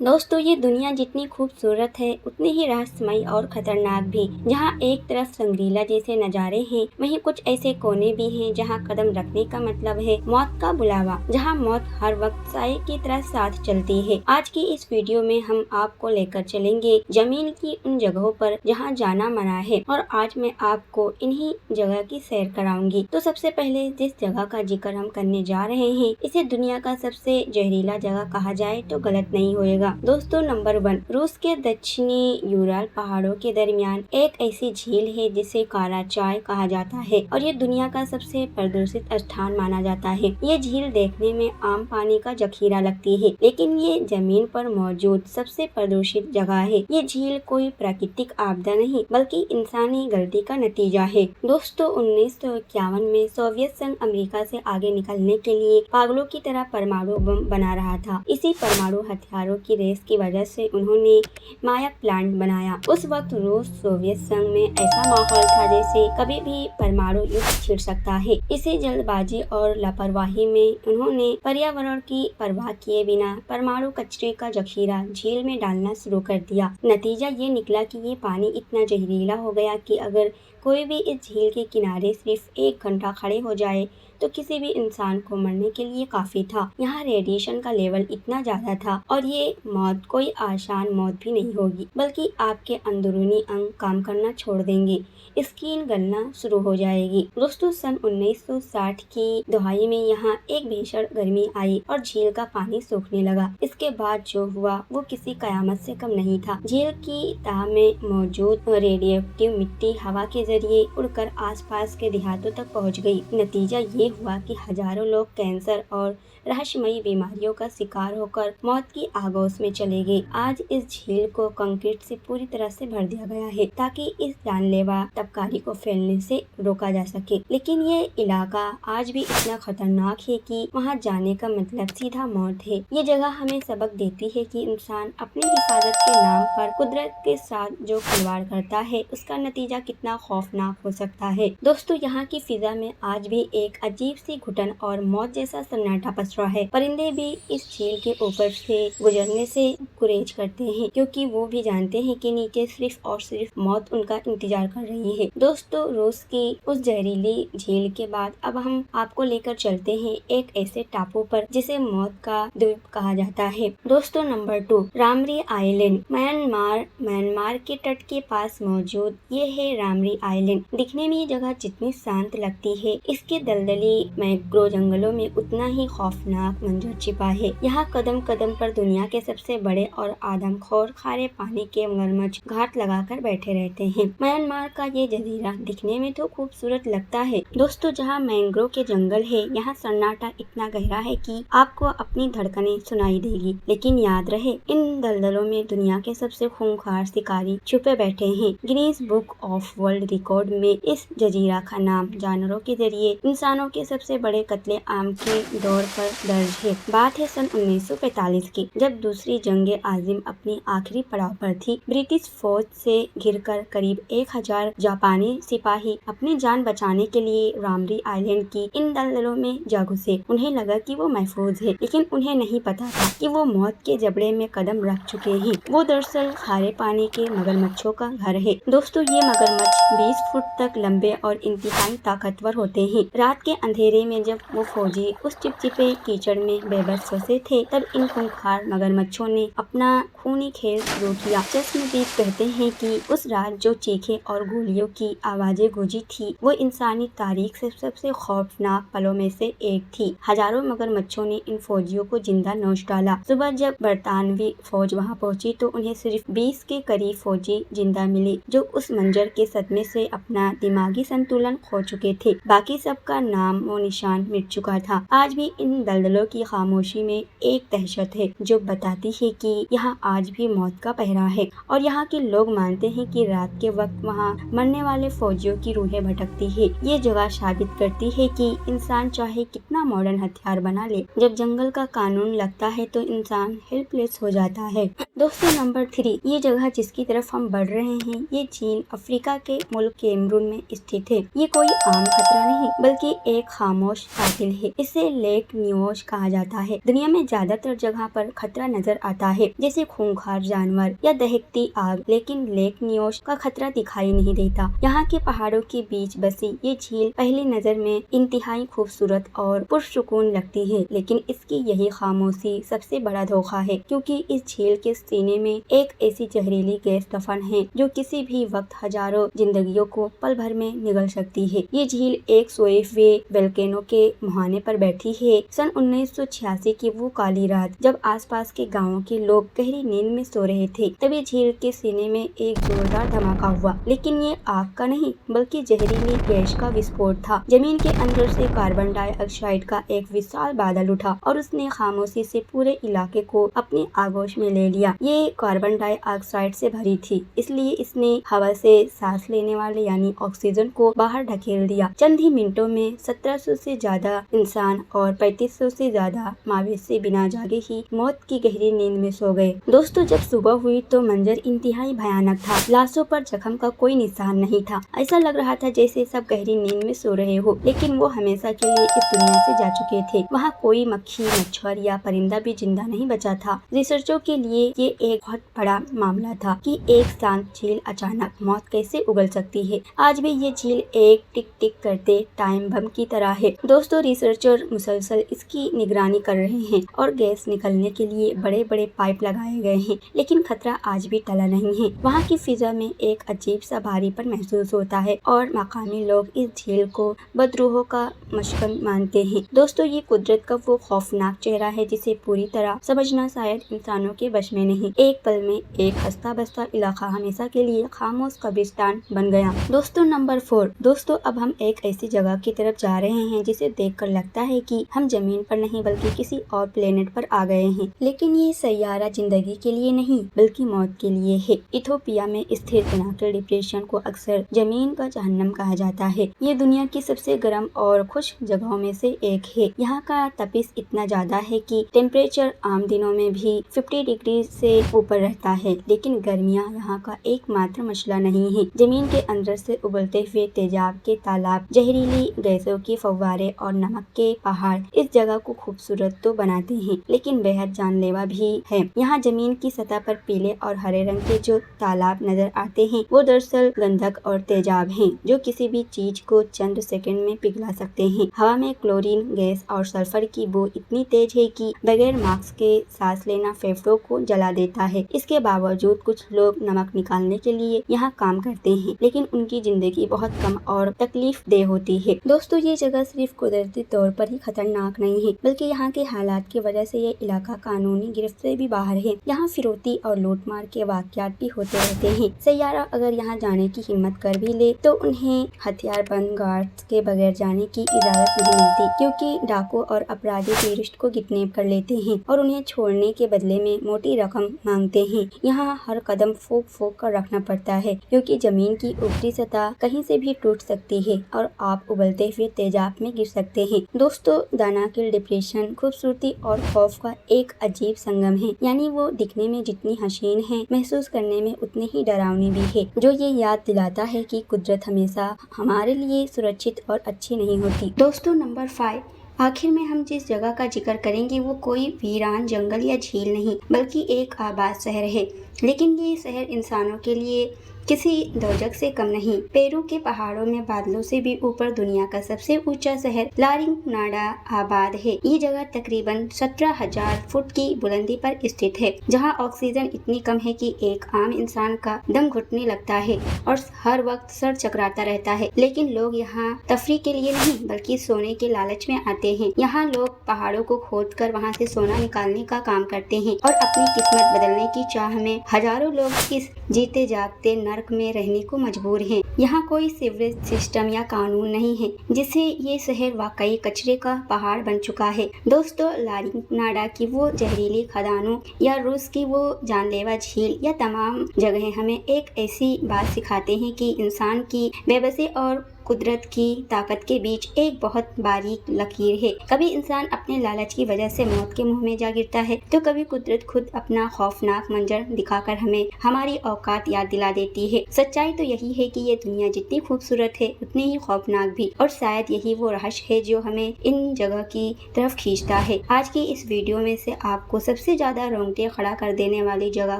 दोस्तों, ये दुनिया जितनी खूबसूरत है उतनी ही रहस्यमयी और खतरनाक भी। जहाँ एक तरफ रंगीला जैसे नज़ारे हैं, वहीं कुछ ऐसे कोने भी हैं जहाँ कदम रखने का मतलब है मौत का बुलावा। जहाँ मौत हर वक्त साए की तरह साथ चलती है। आज की इस वीडियो में हम आपको लेकर चलेंगे जमीन की उन जगहों पर जहाँ जाना मना है, और आज मैं आपको इन्हीं जगह की सैर कराऊंगी। तो सबसे पहले जिस जगह का जिक्र हम करने जा रहे हैं, इसे दुनिया का सबसे जहरीला जगह कहा जाए तो गलत नहीं होएगा। दोस्तों, नंबर 1, रूस के दक्षिणी यूराल पहाड़ों के दरमियान एक ऐसी झील है जिसे काला चाय कहा जाता है, और ये दुनिया का सबसे प्रदूषित स्थान माना जाता है। ये झील देखने में आम पानी का जखीरा लगती है, लेकिन ये जमीन पर मौजूद सबसे प्रदूषित जगह है। ये झील कोई प्राकृतिक आपदा नहीं, बल्कि इंसानी गलती का नतीजा है। दोस्तों, 1951 में सोवियत संघ अमेरिका से आगे निकलने के लिए पागलों की तरह परमाणु बम बना रहा था। इसी परमाणु हथियारों की रेस की वजह से उन्होंने मायाक प्लांट बनाया। उस वक्त रूस सोवियत संघ में ऐसा माहौल था जैसे कभी भी परमाणु युद्ध छिड़ सकता है। इसी जल्दबाजी और लापरवाही में उन्होंने पर्यावरण की परवाह किए बिना परमाणु कचरे का जखीरा झील में डालना शुरू कर दिया। नतीजा ये निकला कि ये पानी इतना जहरीला हो गया कि अगर कोई भी इस झील के किनारे सिर्फ 1 घंटा खड़े हो जाए तो किसी भी इंसान को मरने के लिए काफी था। यहाँ रेडिएशन का लेवल इतना ज्यादा था, और ये मौत कोई आसान मौत भी नहीं होगी, बल्कि आपके अंदरूनी अंग काम करना छोड़ देंगे, स्किन गलना शुरू हो जाएगी। दोस्तों, सन 1960 की दहाई में यहाँ एक भीषण गर्मी आई और झील का पानी सूखने लगा। इसके बाद जो हुआ वो किसी कयामत से कम नहीं था। झील की तह में मौजूद रेडियोएक्टिव मिट्टी हवा के जरिए उड़कर आसपास के देहातों तक पहुँच गई। नतीजा ये हुआ कि हजारों लोग कैंसर और रहस्यमयी बीमारियों का शिकार होकर मौत की आगोश में चले गए। आज इस झील को कंक्रीट से पूरी तरह से भर दिया गया है ताकि इस जानलेवा तबकारी को फैलने से रोका जा सके। लेकिन ये इलाका आज भी इतना खतरनाक है कि वहाँ जाने का मतलब सीधा मौत है। ये जगह हमें सबक देती है कि इंसान अपनी हिफाजत के नाम पर कुदरत के साथ जो खिलवाड़ करता है, उसका नतीजा कितना खौफनाक हो सकता है। दोस्तों, यहाँ की फिजा में आज भी एक अजीब सी घुटन और मौत जैसा सन्नाटा पसरा है। परिंदे भी इस झील के ऊपर से गुजरने से गुरेज करते हैं, क्योंकि वो भी जानते हैं कि नीचे सिर्फ और सिर्फ मौत उनका इंतजार कर रही है। दोस्तों, रूस की उस जहरीली झील के बाद अब हम आपको लेकर चलते हैं एक ऐसे टापू पर जिसे मौत का द्वीप कहा जाता है। दोस्तों, नंबर 2, रामरी आइलैंड, म्यांमार के तट के पास मौजूद ये है रामरी आइलैंड। दिखने में ये जगह जितनी शांत लगती है, इसके दलदली मैंग्रोव जंगलों में उतना ही खौफनाक मंजर छिपा है। यहाँ कदम कदम पर दुनिया के सबसे बड़े और आदमखोर खारे पानी के मगरमच्छ घाट लगाकर बैठे रहते हैं। म्यांमार का ये जजीरा दिखने में तो खूबसूरत लगता है दोस्तों, जहाँ मैंग्रोव के जंगल है, यहाँ सन्नाटा इतना गहरा है कि आपको अपनी धड़कनें सुनाई देगी। लेकिन याद रहे, इन दलदलों में दुनिया के सबसे खूंखार शिकारी छुपे बैठे हैं। Guinness book of world record में इस जजीरा का नाम जानवरों के जरिए इंसानों के सबसे बड़े कत्ले आम के दौर पर दर्ज है। बात है सन 1945 की, जब दूसरी जंगे आजिम अपनी आखिरी पड़ाव पर थी। ब्रिटिश फौज से घिरकर करीब 1000 जापानी सिपाही अपनी जान बचाने के लिए रामरी आइलैंड की इन दलदलों में जा घुसे। उन्हें लगा कि वो महफूज है, लेकिन उन्हें नहीं पता था कि वो मौत के जबड़े में कदम रख चुके हैं। वो दरअसल खारे पानी के मगरमच्छों का घर है। दोस्तों, ये मगरमच्छ 20 फुट तक लंबे और इंतहाई ताकतवर होते हैं। रात के अंधेरे में जब वो फौजी उस चिपचिपे कीचड़ में बेबस फंसे थे, तब इन खूंखार मगरमच्छों ने अपना खूनी खेल शुरू किया। चश्मदीद कहते हैं कि उस रात जो चीखें और गोलियों की आवाजें गूंजी थी, वो इंसानी तारीख से सबसे खौफनाक पलों में से एक थी। हजारों मगरमच्छों ने इन फौजियों को जिंदा नोच डाला। सुबह जब बरतानवी फौज वहां पहुंची तो उन्हें सिर्फ 20 के करीब फौजी जिंदा मिले, जो उस मंजर के सदमे से अपना दिमागी संतुलन खो चुके थे। बाकी सबका नाम वो निशान मिट चुका था। आज भी इन दलदलों की खामोशी में एक दहशत है जो बताती है कि यहाँ आज भी मौत का पहरा है, और यहाँ के लोग मानते हैं कि रात के वक्त वहाँ मरने वाले फौजियों की रूहें भटकती है। ये जगह साबित करती है कि इंसान चाहे कितना मॉडर्न हथियार बना ले, जब जंगल का कानून लगता है तो इंसान हेल्पलेस हो जाता है। दोस्तों, नंबर 3, ये जगह जिसकी तरफ हम बढ़ रहे हैं, ये झील अफ्रीका के मुल्क कैमरून में स्थित है। ये कोई आम खतरा नहीं, बल्कि एक खामोश कातिल है। इसे लेक न्यूआ न्योश कहा जाता है। दुनिया में ज्यादातर जगह पर खतरा नजर आता है, जैसे खूंखार जानवर या दहकती आग, लेकिन लेक न्योश का खतरा दिखाई नहीं देता। यहाँ के पहाड़ों के बीच बसी ये झील पहली नजर में इंतहाई खूबसूरत और पुरसुकून लगती है, लेकिन इसकी यही खामोशी सबसे बड़ा धोखा है, क्योंकि इस झील के सीने में एक ऐसी जहरीली गैस दफन है जो किसी भी वक्त हजारों जिंदगियों को पल भर में निगल सकती है। ये झील एक सोए हुए वोल्केनो के मुहाने पर बैठी है। सन 1986 की वो काली रात जब आसपास के गांवों के लोग गहरी नींद में सो रहे थे, तभी झील के सीने में एक जोरदार धमाका हुआ। लेकिन ये आग का नहीं बल्कि जहरीली गैस का विस्फोट था। जमीन के अंदर से कार्बन डाइऑक्साइड का एक विशाल बादल उठा और उसने खामोशी से पूरे इलाके को अपनी आगोश में ले लिया। ये कार्बन डाइऑक्साइड से भरी थी, इसलिए इसने हवा से सांस लेने वाले यानी ऑक्सीजन को बाहर ढकेल दिया। चंद ही मिनटों में 1700 से ज्यादा इंसान और 3500 से ज्यादा मवेशी बिना जागे ही मौत की गहरी नींद में सो गए। दोस्तों, जब सुबह हुई तो मंजर इंतहाई भयानक था। लाशों पर जख्म का कोई निशान नहीं था। ऐसा लग रहा था जैसे सब गहरी नींद में सो रहे हो, लेकिन वो हमेशा के लिए इस दुनिया से जा चुके थे। वहाँ कोई मक्खी, मच्छर या परिंदा भी जिंदा नहीं बचा था। रिसर्चरों के लिए ये एक बहुत बड़ा मामला था कि एक शांत झील अचानक मौत कैसे उगल सकती है। आज भी ये झील एक टिक टिक करते टाइम बम की तरह है। दोस्तों, रिसर्चर मुसलसल इसकी निगरानी कर रहे हैं और गैस निकलने के लिए बड़े बड़े पाइप लगाए गए हैं, लेकिन खतरा आज भी टला नहीं है। वहाँ की फिजा में एक अजीब सा भारीपन महसूस होता है और मकामी लोग इस झील को बदरूहों का मशकन मानते हैं। दोस्तों, ये कुदरत का वो खौफनाक चेहरा है जिसे पूरी तरह समझना शायद इंसानों के वश में नहीं। एक पल में एक हंसता बसता इलाका हमेशा के लिए खामोश कब्रिस्तान बन गया। दोस्तों, नंबर 4। दोस्तों, अब हम एक ऐसी जगह की तरफ जा रहे हैं जिसे देखकर लगता है कि हम जमीन पर नहीं बल्कि किसी और प्लेनेट पर आ गए हैं। लेकिन ये सैयारा जिंदगी के लिए नहीं बल्कि मौत के लिए है। इथोपिया में स्थित पिनाकल डिप्रेशन को अक्सर जमीन का जहन्नम कहा जाता है। ये दुनिया की सबसे गर्म और खुश जगहों में से एक है। यहाँ का तपिश इतना ज्यादा है कि टेम्परेचर आम दिनों में भी 50 डिग्री से ऊपर रहता है, लेकिन गर्मियाँ यहाँ का एकमात्र मसला नहीं है। जमीन के अंदर से उबलते हुए तेजाब के तालाब, जहरीली गैसों के फव्वारे और नमक के पहाड़ इस जगह को खूबसूरत तो बनाते हैं, लेकिन बेहद जानलेवा भी है। यहाँ जमीन की सतह पर पीले और हरे रंग के जो तालाब नजर आते हैं, वो दरअसल गंधक और तेजाब हैं, जो किसी भी चीज को चंद सेकंड में पिघला सकते हैं। हवा में क्लोरीन गैस और सल्फर की बू इतनी तेज है कि बगैर मास्क के सांस लेना फेफड़ों को जला देता है। इसके बावजूद कुछ लोग नमक निकालने के लिए यहाँ काम करते हैं, लेकिन उनकी जिंदगी बहुत कम और तकलीफ देह होती है। दोस्तों, ये जगह सिर्फ कुदरती तौर पर ही खतरनाक नहीं है, बल्कि यहाँ के हालात की वजह से ये इलाका कानूनी गिरफ्त से भी बाहर है। यहाँ फिरौती और लूटमार के वाकयात भी होते रहते हैं। सैयारा अगर यहाँ जाने की हिम्मत कर भी ले तो उन्हें हथियारबंद गार्ड्स के बगैर जाने की इजाजत नहीं मिलती, क्योंकि डाकू और अपराधी टूरिस्ट को किडनैप कर लेते हैं और उन्हें छोड़ने के बदले में मोटी रकम मांगते हैं। यहाँ हर कदम फूक फूक कर रखना पड़ता है, क्योंकि जमीन की ऊपरी सतह कहीं से भी टूट सकती है और आप उबलते हुए तेजाब में गिर सकते हैं। दोस्तों, दानाकिल डिप्रेशन खूबसूरती और खौफ का एक अजीब संगम है। यानी वो दिखने में जितनी हसीन है, महसूस करने में उतनी ही डरावनी भी है, जो ये याद दिलाता है कि कुदरत हमेशा हमारे लिए सुरक्षित और अच्छी नहीं होती। दोस्तों, नंबर 5। आखिर में हम जिस जगह का जिक्र करेंगे वो कोई वीरान जंगल या झील नहीं बल्कि एक आबाद शहर है। लेकिन ये शहर इंसानों के लिए किसी दोजख से कम नहीं। पेरू के पहाड़ों में बादलों से भी ऊपर दुनिया का सबसे ऊंचा शहर लारिंगनाडा आबाद है। ये जगह तकरीबन 17,000 फुट की बुलंदी पर स्थित है, जहां ऑक्सीजन इतनी कम है कि एक आम इंसान का दम घुटने लगता है और हर वक्त सर चकराता रहता है। लेकिन लोग यहाँ तफरी के लिए नहीं बल्कि सोने के लालच में आते हैं। यहाँ लोग पहाड़ों को खोदकर वहाँ से सोना निकालने का काम करते हैं और अपनी किस्मत बदलने की चाह में हजारों लोग इस जीते जागते नर्क में रहने को मजबूर हैं। यहाँ कोई सीवरेज सिस्टम या कानून नहीं है, जिससे ये शहर वाकई कचरे का पहाड़ बन चुका है। दोस्तों, लारिंगनाडा की वो जहरीली खदानों या रूस की वो जानलेवा झील या तमाम जगहें हमें एक ऐसी बात सिखाते हैं कि इंसान की बेबसी और कुदरत की ताकत के बीच एक बहुत बारीक लकीर है। कभी इंसान अपने लालच की वजह से मौत के मुंह में जा गिरता है, तो कभी कुदरत खुद अपना खौफनाक मंजर दिखाकर हमें हमारी औकात याद दिला देती है। सच्चाई तो यही है कि ये दुनिया जितनी खूबसूरत है उतनी ही खौफनाक भी, और शायद यही वो रहस्य है जो हमें इन जगह की तरफ खींचता है। आज की इस वीडियो में से आपको सबसे ज्यादा रोंगटे खड़ा कर देने वाली जगह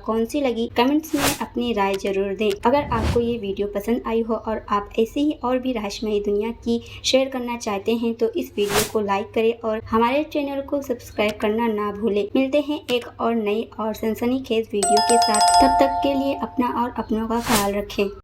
कौन सी लगी, कमेंट्स में अपनी राय जरूर दें। अगर आपको ये वीडियो पसंद आई हो और आप ऐसे ही और भी रहस्यमयी दुनिया की शेयर करना चाहते हैं तो इस वीडियो को लाइक करें और हमारे चैनल को सब्सक्राइब करना ना भूलें। मिलते हैं एक और नई और सनसनीखेज वीडियो के साथ, तब तक के लिए अपना और अपनों का ख्याल रखें।